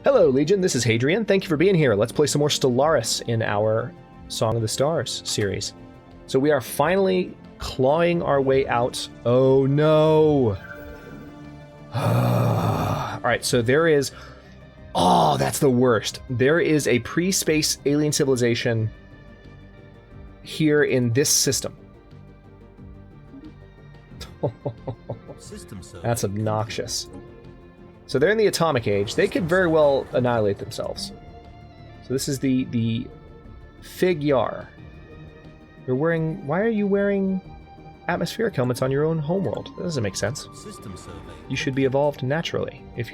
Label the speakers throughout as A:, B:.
A: Hello, Legion, this is Hadrian. Thank you for being here. Let's play some more Stellaris in our Song of the Stars series. So we are finally clawing our way out. Oh no! Alright, so there is... Oh, that's the worst. There is a pre-space alien civilization here in this system. That's obnoxious. So they're in the atomic age. They could very well annihilate themselves. So this is the Fig Yar. You're wearing... Why are you wearing atmospheric helmets on your own homeworld? That doesn't make sense. You should be evolved naturally if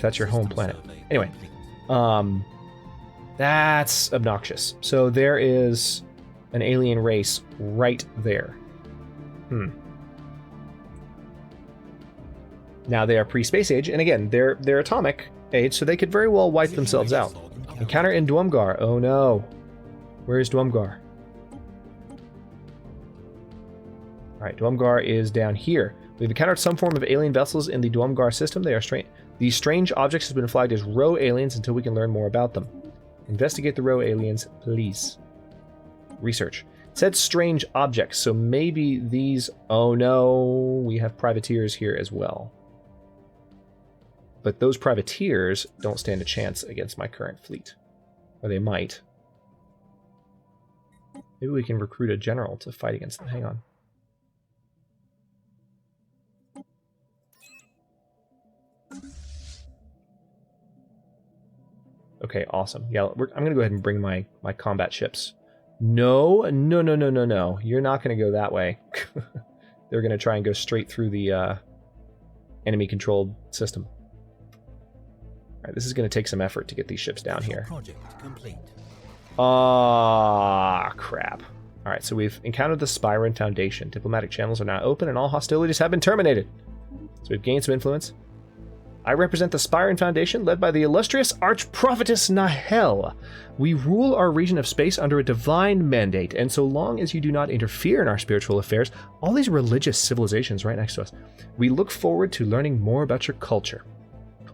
A: that's your home planet. Anyway, that's obnoxious. So there is an alien race right there. Now they are pre-space age, and again, they're atomic age, so they could very well wipe themselves out. Encounter in Dwumgar. Oh no. Where's Dwumgar? Alright, Dwumgar is down here. We've encountered some form of alien vessels in the Dwumgar system. They are strange. These strange objects have been flagged as row aliens until we can learn more about them. Investigate the row aliens, please. Research. It said strange objects, so maybe these... Oh no, we have privateers here as well. But those privateers don't stand a chance against my current fleet. Or they might. Maybe we can recruit a general to fight against them. Hang on. Okay, awesome. Yeah, I'm going to go ahead and bring my combat ships. No. You're not going to go that way. They're going to try and go straight through the enemy-controlled system. Alright, this is going to take some effort to get these ships down here. Ah, crap. Alright, so we've encountered the Spyron Foundation. Diplomatic channels are now open and all hostilities have been terminated. So we've gained some influence. I represent the Spyron Foundation, led by the illustrious Archprophetess Nahel. We rule our region of space under a divine mandate, and so long as you do not interfere in our spiritual affairs, all these religious civilizations right next to us, we look forward to learning more about your culture.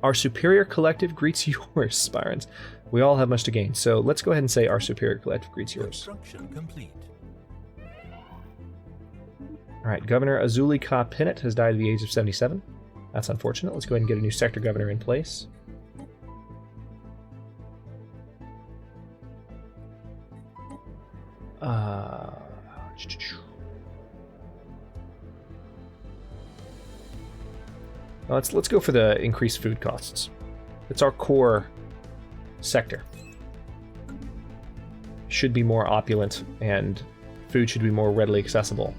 A: Our superior collective greets yours, Spyrons. We all have much to gain, so let's go ahead and say our superior collective greets yours. Alright, Governor Azuli Ka Pinnit has died at the age of 77. That's unfortunate. Let's go ahead and get a new sector governor in place. Let's go for the increased food costs. It's our core sector. Should be more opulent, and food should be more readily accessible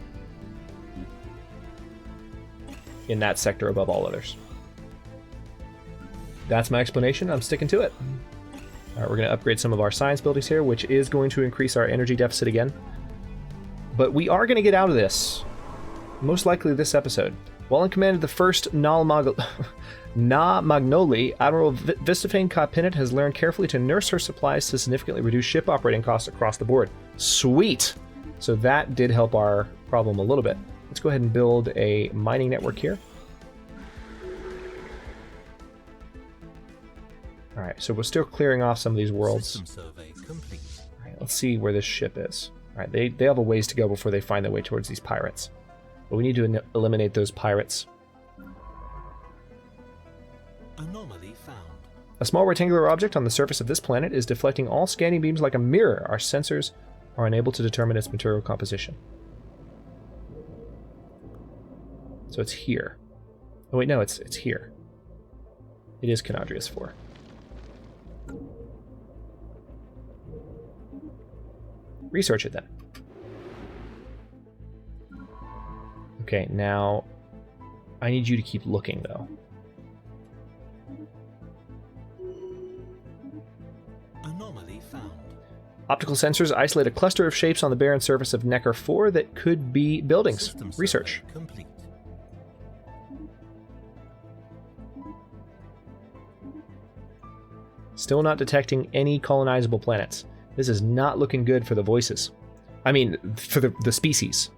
A: in that sector above all others. That's my explanation. I'm sticking to it. Alright, we're going to upgrade some of our science buildings here, which is going to increase our energy deficit again. But we are going to get out of this. Most likely this episode. While in command of the first Na Magnoli, Admiral Vistafane Ka Pinnit has learned carefully to nurse her supplies to significantly reduce ship operating costs across the board. Sweet! So that did help our problem a little bit. Let's go ahead and build a mining network here. Alright, so we're still clearing off some of these worlds. Alright, let's see where this ship is. Alright, they have a ways to go before they find their way towards these pirates. But we need to eliminate those pirates.
B: Anomaly found.
A: A small rectangular object on the surface of this planet is deflecting all scanning beams like a mirror. Our sensors are unable to determine its material composition. So it's here. Oh wait, no, it's here. It is Canadrius 4. Research it then. Okay, now I need you to keep looking though.
B: Anomaly found.
A: Optical sensors isolate a cluster of shapes on the barren surface of Necker 4 that could be buildings. Research.
B: Complete.
A: Still not detecting any colonizable planets. This is not looking good for the voices. I mean, for the species.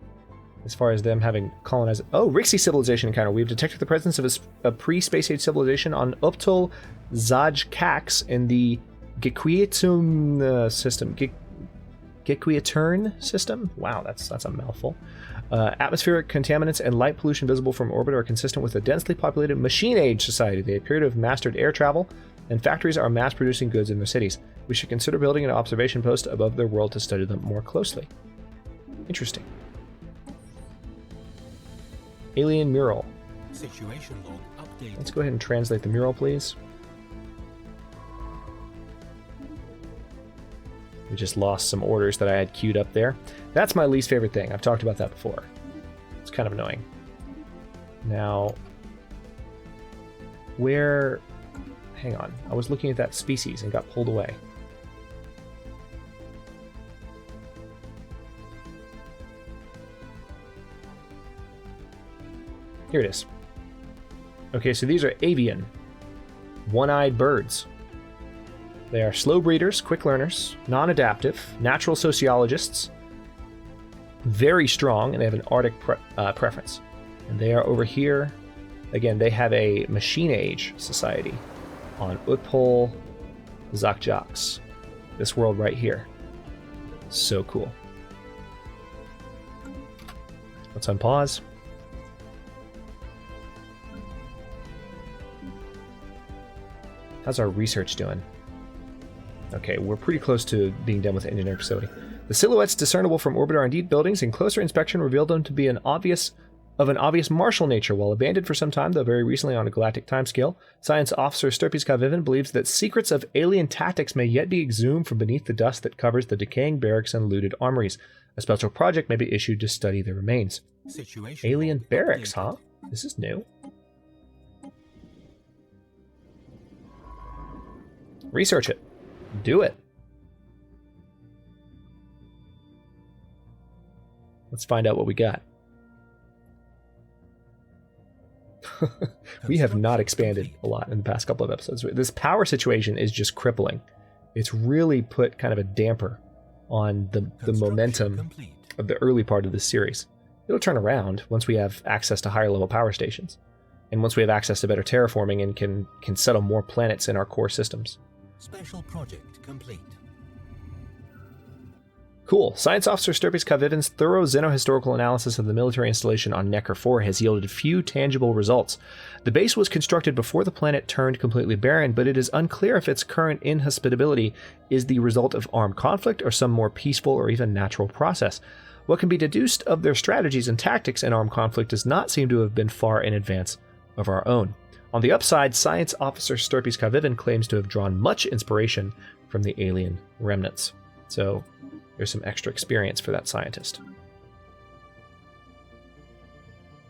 A: As far as them having colonized... Oh, Rixie civilization encounter. We've detected the presence of a pre-space age civilization on Uptul Zajcax in the Gequiatun system. Gequiatern system? Wow, that's a mouthful. Atmospheric contaminants and light pollution visible from orbit are consistent with a densely populated machine-age society. They appear to have mastered air travel, and factories are mass-producing goods in their cities. We should consider building an observation post above their world to study them more closely. Interesting. Alien mural.
B: Situation log updated.
A: Let's go ahead and translate the mural, please. We just lost some orders that I had queued up there. That's my least favorite thing. I've talked about that before. It's kind of annoying. Now, where... Hang on. I was looking at that species and got pulled away. Here it is. Okay, so these are avian, one-eyed birds. They are slow breeders, quick learners, non-adaptive, natural sociologists, very strong, and they have an Arctic preference. And they are over here. Again, they have a machine age society on Utpol Zakjaks. This world right here. So cool. Let's unpause. How's our research doing? Okay, we're pretty close to being done with the engineering facility. The silhouettes discernible from orbit are indeed buildings, and closer inspection revealed them to be of an obvious martial nature. While abandoned for some time, though very recently on a galactic timescale, Science Officer Sturpis Kavivan believes that secrets of alien tactics may yet be exhumed from beneath the dust that covers the decaying barracks and looted armories. A special project may be issued to study the remains.
B: Situation
A: Alien
B: log
A: barracks,
B: updated.
A: huh? This is new. Research it. Do it. Let's find out what we got. We have not expanded a lot in the past couple of episodes. This power situation is just crippling. It's really put kind of a damper on the momentum
B: Complete.
A: of the early part of this series. It'll turn around once we have access to higher level power stations. And once we have access to better terraforming and can settle more planets in our core systems.
B: Special project complete.
A: Cool. Science Officer Sturpis Kavivan's thorough xenohistorical analysis of the military installation on Necker 4 has yielded few tangible results. The base was constructed before the planet turned completely barren, but it is unclear if its current inhospitability is the result of armed conflict or some more peaceful or even natural process. What can be deduced of their strategies and tactics in armed conflict does not seem to have been far in advance of our own. On the upside, Science Officer Sturpis Kavivan claims to have drawn much inspiration from the alien remnants. So there's some extra experience for that scientist.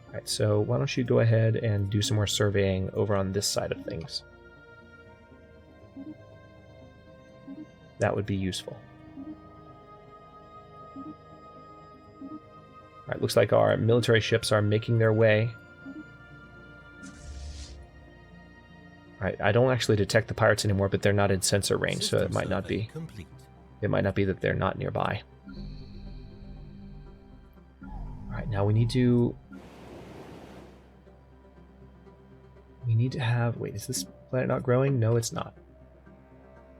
A: Alright, so why don't you go ahead and do some more surveying over on this side of things. That would be useful. Alright, looks like our military ships are making their way. Alright, I don't actually detect the pirates anymore, but they're not in sensor range, so it might not be.
B: Complete.
A: It might not be that they're not nearby. Alright, now we need to have... Wait, is this planet not growing? No, it's not.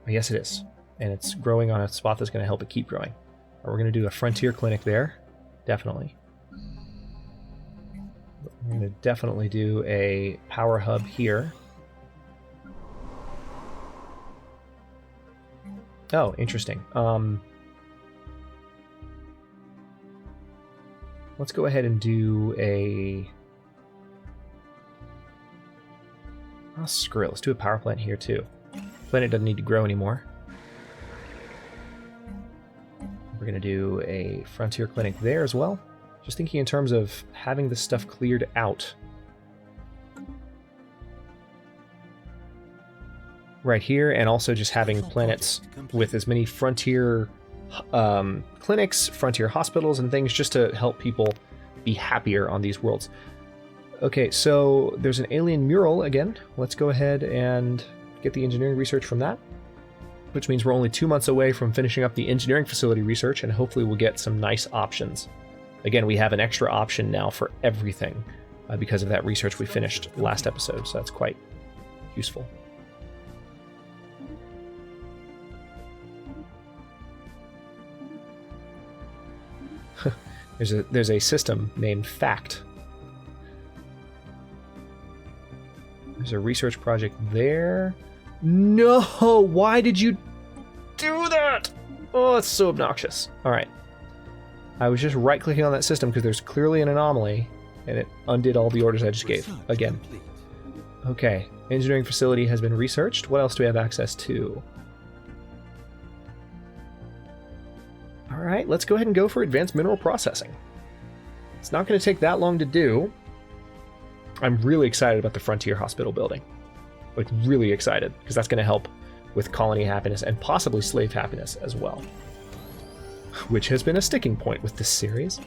A: Oh, yes, it is. And it's growing on a spot that's going to help it keep growing. We're going to do a frontier clinic there. Definitely. We're going to definitely do a power hub here. Oh, interesting. Let's go ahead and do a... Oh, screw it. Let's do a power plant here, too. Planet doesn't need to grow anymore. We're going to do a frontier clinic there as well. Just thinking in terms of having this stuff cleared out. Right here, and also just having planets with as many frontier clinics, frontier hospitals, and things just to help people be happier on these worlds. Okay, so there's an alien mural again. Let's go ahead and get the engineering research from that, which means we're only 2 months away from finishing up the engineering facility research, and hopefully we'll get some nice options. Again, we have an extra option now for everything because of that research we finished last episode, so that's quite useful. There's a system named FACT. There's a research project there. No! Why did you do that? Oh, it's so obnoxious. All right. I was just right-clicking on that system because there's clearly an anomaly, and it undid all the orders I just gave. Again. Okay. Engineering facility has been researched. What else do we have access to? All right, let's go ahead and go for advanced mineral processing. It's not going to take that long to do. I'm really excited about the Frontier Hospital building. Like, really excited, because that's going to help with colony happiness and possibly slave happiness as well. Which has been a sticking point with this series.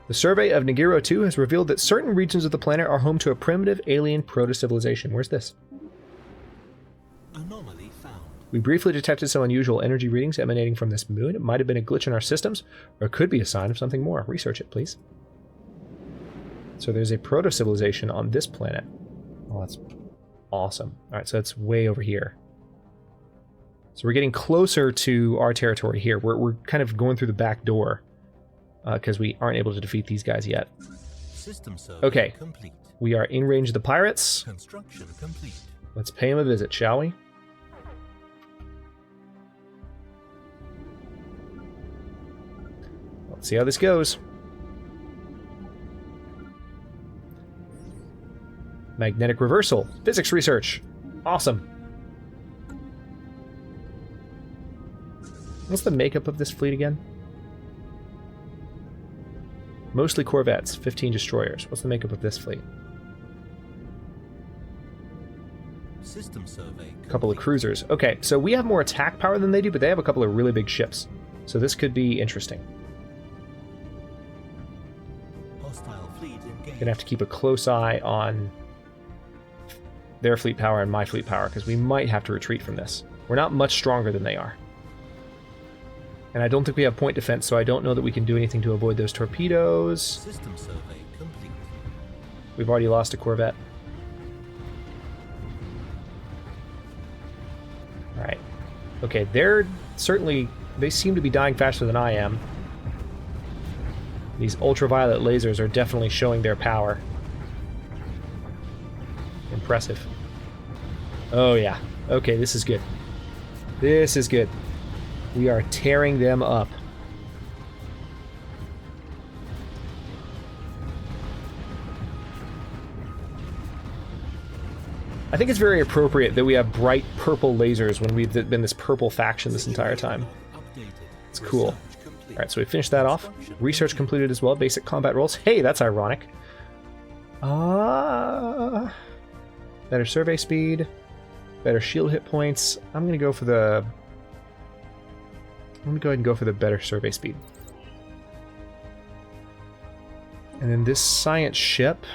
A: The survey of Nagiro 2 has revealed that certain regions of the planet are home to a primitive alien proto-civilization. Where's this?
B: Anomaly found.
A: We briefly detected some unusual energy readings emanating from this moon. It might have been a glitch in our systems, or it could be a sign of something more. Research it, please. So there's a proto-civilization on this planet. Oh, that's awesome. All right, so it's way over here. So we're getting closer to our territory here. We're kind of going through the back door. Because we aren't able to defeat these guys yet.
B: System survey
A: okay,
B: complete.
A: We are in range of the pirates.
B: Construction complete.
A: Let's pay them a visit, shall we? Let's see how this goes. Magnetic reversal. Physics research. Awesome. What's the makeup of this fleet again? Mostly corvettes, 15 destroyers. What's the makeup of this fleet?
B: System survey.
A: A couple of cruisers. Okay, so we have more attack power than they do, but they have a couple of really big ships. So this could be interesting.
B: Hostile fleet engaged.
A: Gonna have to keep a close eye on their fleet power and my fleet power, because we might have to retreat from this. We're not much stronger than they are. And I don't think we have point defense, so I don't know that we can do anything to avoid those torpedoes.
B: System survey complete.
A: We've already lost a corvette. Alright. Okay, they seem to be dying faster than I am. These ultraviolet lasers are definitely showing their power. Impressive. Oh yeah. Okay, this is good. This is good. We are tearing them up. I think it's very appropriate that we have bright purple lasers when we've been this purple faction this entire time. It's cool. Alright, so we finished that off. Research completed as well. Basic combat rolls. Hey, that's ironic. Better survey speed. Better shield hit points. I'm going to go ahead and go for the better survey speed. And then this science ship.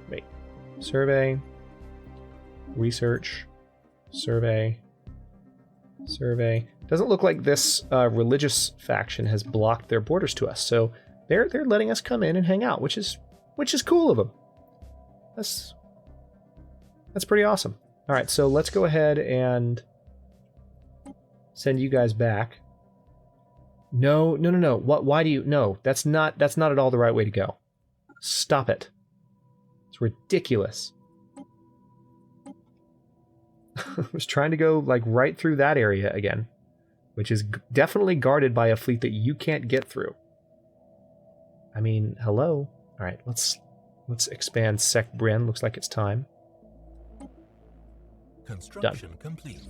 A: Wait. Survey. Research. Survey. Survey. Doesn't look like this religious faction has blocked their borders to us, so they're letting us come in and hang out, which is cool of them. That's pretty awesome. All right, so let's go ahead and send you guys back. No. What? Why do you? No, that's not at all the right way to go. Stop it. It's ridiculous. I was trying to go like right through that area again, which is definitely guarded by a fleet that you can't get through. I mean, hello. All right, let's expand Sec Brin. Looks like it's time.
B: Construction complete.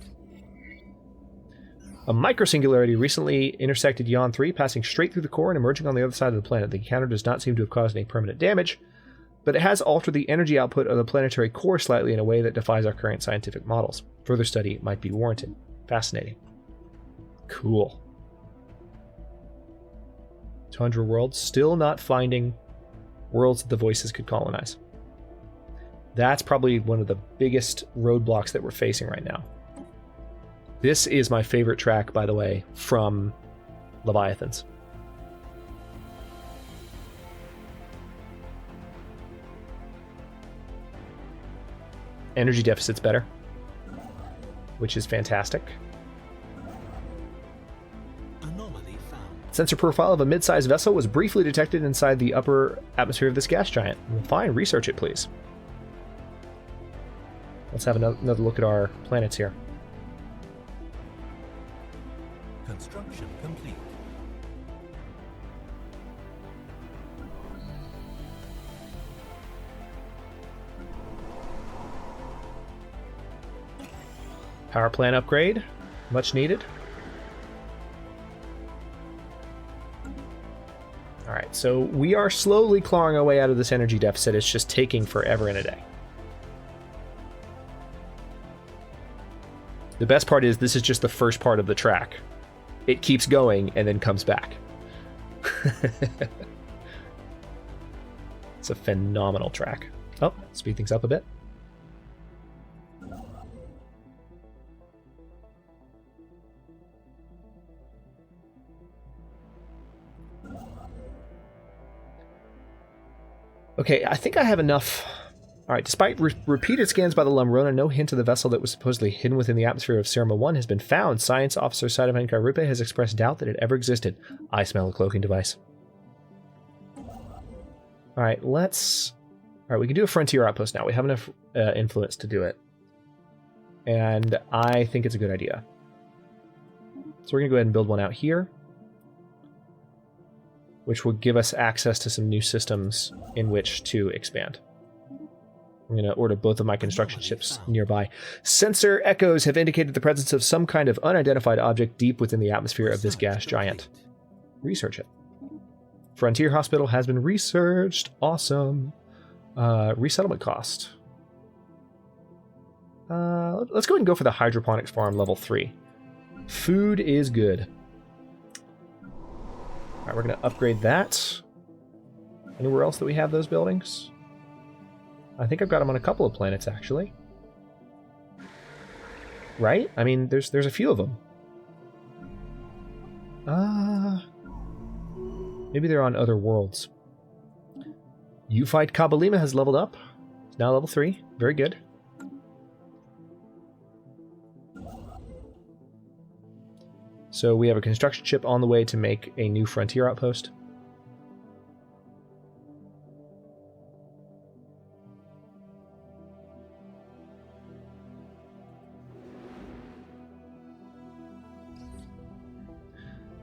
A: A microsingularity recently intersected Yon 3, passing straight through the core and emerging on the other side of the planet. The encounter does not seem to have caused any permanent damage, but it has altered the energy output of the planetary core slightly in a way that defies our current scientific models. Further study might be warranted. Fascinating. Cool. Tundra world, still not finding worlds that the voices could colonize. That's probably one of the biggest roadblocks that we're facing right now. This is my favorite track, by the way, from Leviathans. Energy deficit's better, which is fantastic.
B: Anomaly found.
A: Sensor profile of a mid-sized vessel was briefly detected inside the upper atmosphere of this gas giant. Fine, research it, please. Let's have another look at our planets here.
B: Construction complete.
A: Power plant upgrade, much needed. Alright, so we are slowly clawing our way out of this energy deficit. It's just taking forever and a day. The best part is this is just the first part of the track. It keeps going and then comes back. It's a phenomenal track. Oh, speed things up a bit. Okay, I think I have enough. Alright, despite repeated scans by the Lumrona, no hint of the vessel that was supposedly hidden within the atmosphere of Serima 1 has been found. Science Officer Saidavan Kairupe has expressed doubt that it ever existed. I smell a cloaking device. Alright, let's... Alright, we can do a frontier outpost now. We have enough influence to do it. And I think it's a good idea. So we're going to go ahead and build one out here, which will give us access to some new systems in which to expand. I'm going to order both of my construction ships nearby. Sensor echoes have indicated the presence of some kind of unidentified object deep within the atmosphere of this gas giant. Research it. Frontier Hospital has been researched. Awesome. Resettlement cost. Let's go ahead and go for the hydroponics farm level 3. Food is good. Alright, we're going to upgrade that. Anywhere else that we have those buildings? I think I've got them on a couple of planets, actually. Right? I mean, there's a few of them. Maybe they're on other worlds. Fight Kabalima has leveled up. It's now level 3. Very good. So we have a construction ship on the way to make a new frontier outpost.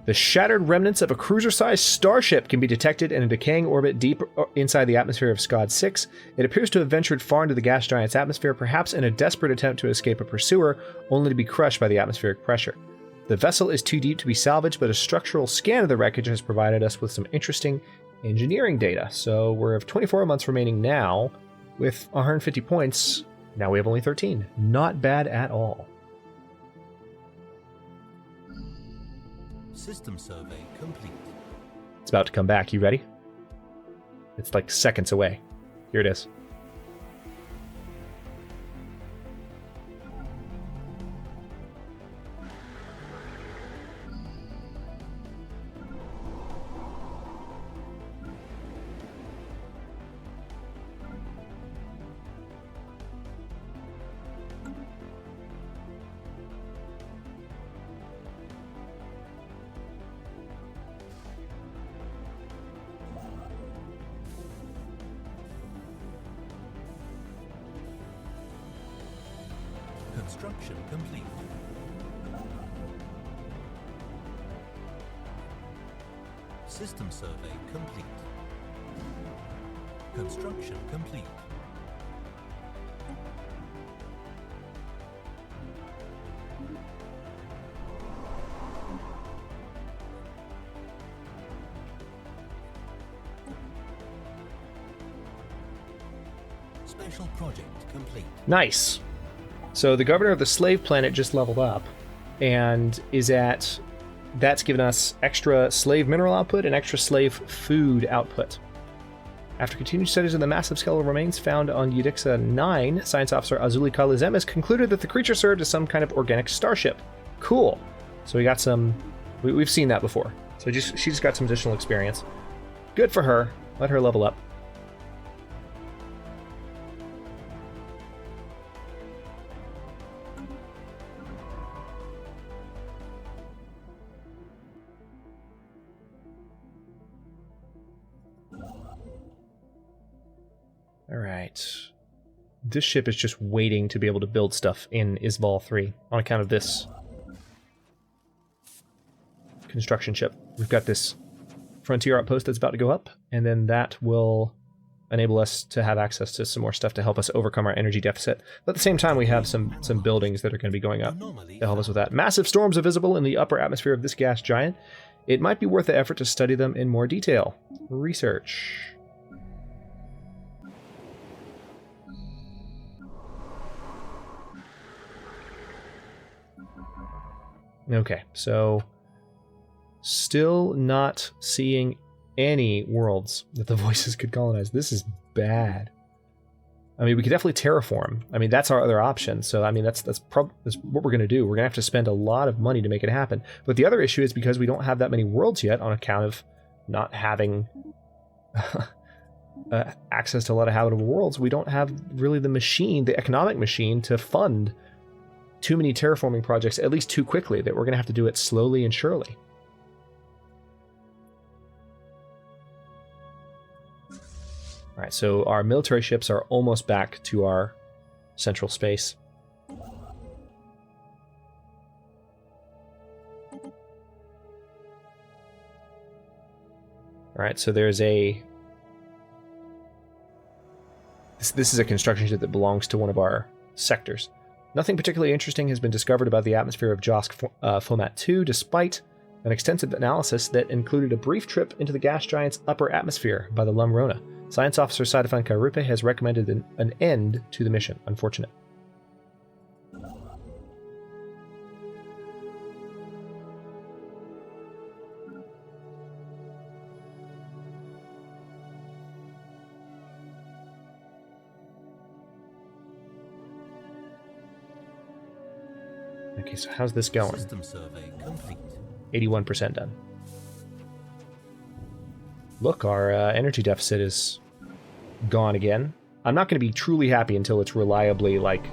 A: The shattered remnants of a cruiser-sized starship can be detected in a decaying orbit deep inside the atmosphere of Skod 6. It appears to have ventured far into the gas giant's atmosphere, perhaps in a desperate attempt to escape a pursuer, only to be crushed by the atmospheric pressure. The vessel is too deep to be salvaged, but a structural scan of the wreckage has provided us with some interesting engineering data. So we're of 24 months remaining now, with 150 points. Now we have only 13. Not bad at all.
B: System survey complete.
A: It's about to come back. You ready? It's like seconds away. Here it is.
B: Construction complete. System survey complete. Construction complete. Special project complete.
A: Nice. So the governor of the slave planet just leveled up and is at... That's given us extra slave mineral output and extra slave food output. After continued studies of the massive skeletal remains found on Eudixa 9, Science Officer Azuli Kalizemis concluded that the creature served as some kind of organic starship. Cool. So we got some... We've seen that before. So she just got some additional experience. Good for her. Let her level up. Alright. This ship is just waiting to be able to build stuff in Isval 3 on account of this construction ship. We've got this frontier outpost that's about to go up, and then that will enable us to have access to some more stuff to help us overcome our energy deficit. But at the same time, we have some buildings that are going to be going up to help us with that. Massive storms are visible in the upper atmosphere of this gas giant. It might be worth the effort to study them in more detail. Research. Okay, so still not seeing any worlds that the voices could colonize. This is bad. I mean, we could definitely terraform. I mean, that's our other option. So, I mean, that's what we're going to do. We're going to have to spend a lot of money to make it happen. But the other issue is because we don't have that many worlds yet on account of not having access to a lot of habitable worlds, we don't have really the machine, the economic machine, to fund too many terraforming projects, at least too quickly, that we're going to have to do it slowly and surely. All right, so our military ships are almost back to our central space. All right, so there's a... This is a construction ship that belongs to one of our sectors. Nothing particularly interesting has been discovered about the atmosphere of Josk Fomat 2, despite an extensive analysis that included a brief trip into the gas giant's upper atmosphere by the Lumrona. Science Officer Saidafan Kairupe has recommended an end to the mission. Unfortunate. Okay, so how's this going?
B: System survey complete.
A: 81% done. Look, our energy deficit is gone again. I'm not going to be truly happy until it's reliably, like,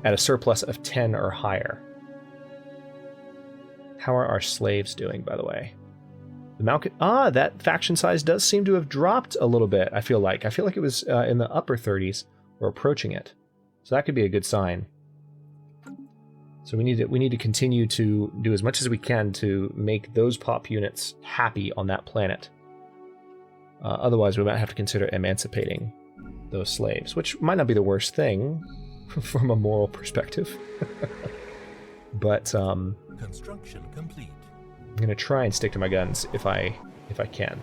A: at a surplus of 10 or higher. How are our slaves doing, by the way? The Malkin... that faction size does seem to have dropped a little bit, I feel like. I feel like it was in the upper 30s, or approaching it. So that could be a good sign. So we need to continue to do as much as we can to make those pop units happy on that planet. Otherwise, we might have to consider emancipating those slaves, which might not be the worst thing from a moral perspective. But
B: construction complete.
A: I'm going to try and stick to my guns if I can.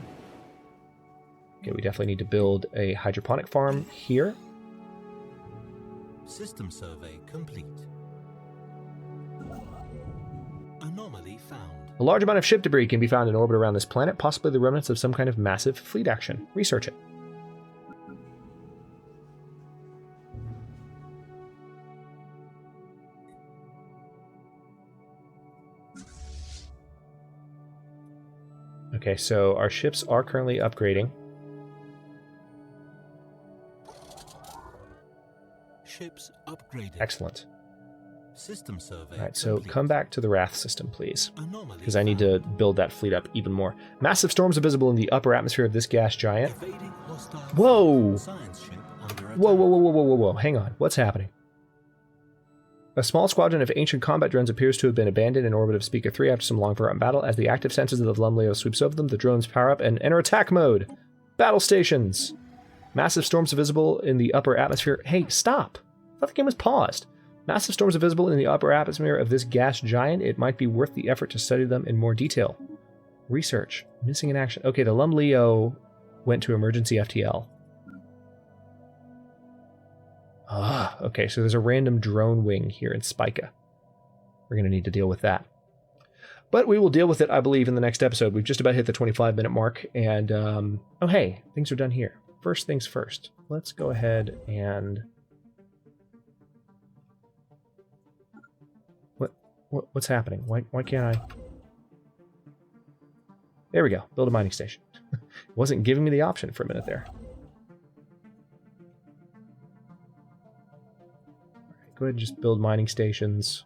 A: Okay, we definitely need to build a hydroponic farm here.
B: System survey complete. Anomaly found.
A: A large amount of ship debris can be found in orbit around this planet, possibly the remnants of some kind of massive fleet action. Research it. Okay, so our ships are currently upgrading.
B: Ships upgraded.
A: Excellent.
B: System survey.
A: All right, so
B: complete.
A: come back to the Wrath system, please,
B: Anomaly
A: because I need to build that fleet up even more. Massive storms are visible in the upper atmosphere of this gas giant.
B: Evading hostile
A: Whoa!
B: science ship under attack.
A: Whoa. Hang on. What's happening? A small squadron of ancient combat drones appears to have been abandoned in orbit of Speaker 3 after some long-forgotten battle. As the active sensors of the Lumleo sweeps over them, the drones power up and enter attack mode. Battle stations! Massive storms are visible in the upper atmosphere. Hey, stop! I thought the game was paused. Massive storms are visible in the upper atmosphere of this gas giant. It might be worth the effort to study them in more detail. Research. Missing in action. Okay, the Lumleo went to emergency FTL. Okay, so there's a random drone wing here in Spica. We're going to need to deal with that. But we will deal with it, I believe, in the next episode. We've just about hit the 25-minute mark, and, oh, hey, things are done here. First things first. Let's go ahead and... What's happening? Why can't I? There we go. Build a mining station. It wasn't giving me the option for a minute there. Go ahead and just build mining stations.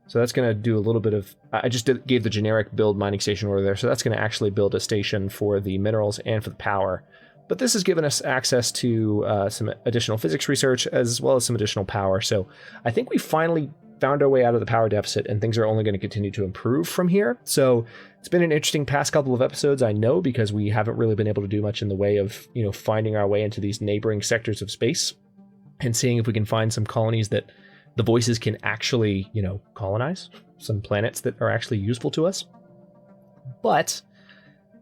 A: So that's going to do a little bit of... I just gave the generic build mining station order there, so that's going to actually build a station for the minerals and for the power. But this has given us access to some additional physics research as well as some additional power. So I think we finally found our way out of the power deficit, and things are only going to continue to improve from here. So it's been an interesting past couple of episodes, I know, because we haven't really been able to do much in the way of, finding our way into these neighboring sectors of space and seeing if we can find some colonies that the voices can actually, colonize, some planets that are actually useful to us. But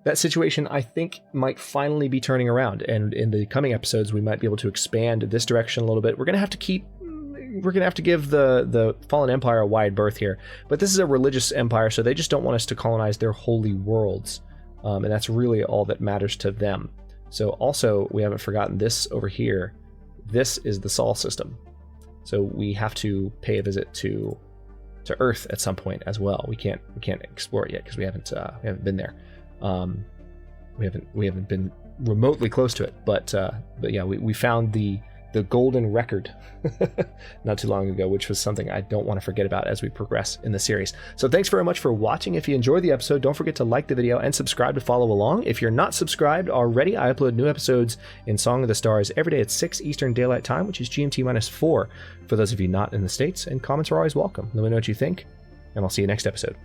A: that situation, I think, might finally be turning around, and in the coming episodes, we might be able to expand this direction a little bit. We're going to have to give the Fallen Empire a wide berth here, but this is a religious empire, so they just don't want us to colonize their holy worlds, and that's really all that matters to them. So also, we haven't forgotten this over here. This is the Sol system. So we have to pay a visit to Earth at some point as well. We can't explore it yet because we haven't been there. We haven't been remotely close to it. But yeah, we found the golden record not too long ago, which was something I don't want to forget about as we progress in the series. So thanks very much for watching. If you enjoyed the episode, don't forget to like the video and subscribe to follow along. If you're not subscribed already, I upload new episodes in Song of the Stars every day at 6 Eastern Daylight Time, which is GMT-4 for those of you not in the States, and comments are always welcome. Let me know what you think, and I'll see you next episode.